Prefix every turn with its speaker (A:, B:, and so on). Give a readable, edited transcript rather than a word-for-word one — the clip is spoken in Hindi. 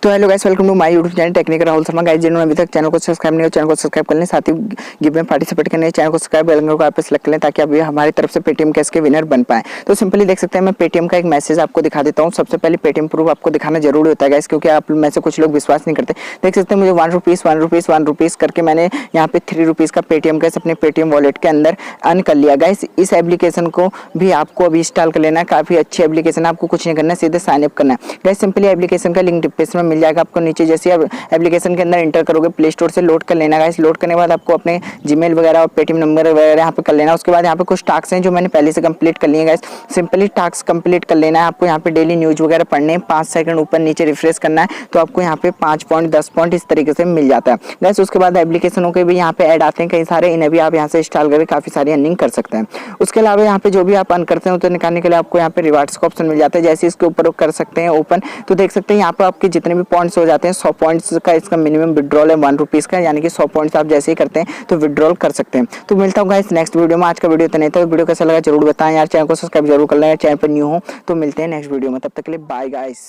A: तो hello guys, welcome to my YouTube channel technical Rahul Sharma. Guys जिन्होंने अभी तक चैनल को सब्सक्राइब नहीं हो, चैनल को सब्सक्राइब कर लें, साथ ही गिव में पार्टिसिपेट करने चैनल को सब्सक्राइब बेल आइकन को आप पे सेलेक्ट कर लें ताकि अभी हमारी तरफ से पेटीएम कैश के विनर बन पाए। तो सिंपली देख सकते हैं, मैं पेटीएम का एक मैसेज आपको दिखा देता हूँ। सबसे पहले पेटीएम प्रूफ आपको दिखाना जरूरी होता है गाइस, क्योंकि आप में से कुछ लोग विश्वास नहीं करते। देख सकते हैं मुझे 1 रुपीज़ करके मैंने यहाँ पे 3 रुपीज़ का पेटीएम कैश अपने पेटीएम वॉलेट के अंदर अर्न कर लिया। गाइस इस एप्लीकेशन को भी आपको अभी इंस्टॉल कर लेना है, काफी अच्छी एप्लीकेशन है, आपको कुछ नहीं करना है, सीधे साइन अप करना है। गाइस सिंपली एप्लीकेशन का लिंक डिस्क्रिप्शन में मिल जाएगा आपको नीचे। जैसे आप एप्लीकेशन के अंदर इंटर करोगे, प्ले स्टोर से लोड कर लेना। गाइस लोड करने के बाद आपको अपने जीमेल वगैरह और पेटीएम नंबर वगैरह यहाँ पे कर लेना। उसके बाद यहाँ पे कुछ टास्क हैं जो मैंने पहले से कंप्लीट कर लिए हैं। गाइस सिंपली टास्क कंप्लीट कर लेना है। आपको यहाँ पे डेली न्यूज वगैरह पढ़ने हैं, 5 सेकंड ऊपर नीचे रिफ्रेश करना है, तो आपको यहाँ पे 5 पॉइंट 10 पॉइंट इस तरीके से मिल जाता है। गाइस उसके बाद एप्लीकेशनों के भी यहाँ पे ऐड आते हैं कई सारे, इन्हें भी आप यहाँ से इंस्टॉल करके काफी सारी अर्निंग कर सकते हैं। उसके अलावा यहाँ पे जो भी आप अर्न करते हैं तो निकालने के लिए आपको यहाँ पे रिवार्ड्स का ऑप्शन मिल जाता है। जैसे इसके ऊपर कर सकते हैं ओपन, तो देख सकते हैं यहाँ पे आपके जितने भी पॉइंट्स हो जाते हैं, 100 पॉइंट्स का इसका मिनिमम विड्रॉल है 1 रुपीज़ का, यानी कि 100 पॉइंट्स आप जैसे ही करते हैं तो विड्रॉल कर सकते हैं। तो मिलता हूँ गाइस नेक्स्ट वीडियो में। आज का वीडियो इतना ही था। वीडियो कैसा लगा जरूर बताएं यार, चैनल को सब्सक्राइब जरूर कर लें, चैनल पर न्यू हो तो मिलते हैं नेक्स्ट वीडियो में। तब तक के लिए बाय गाइस।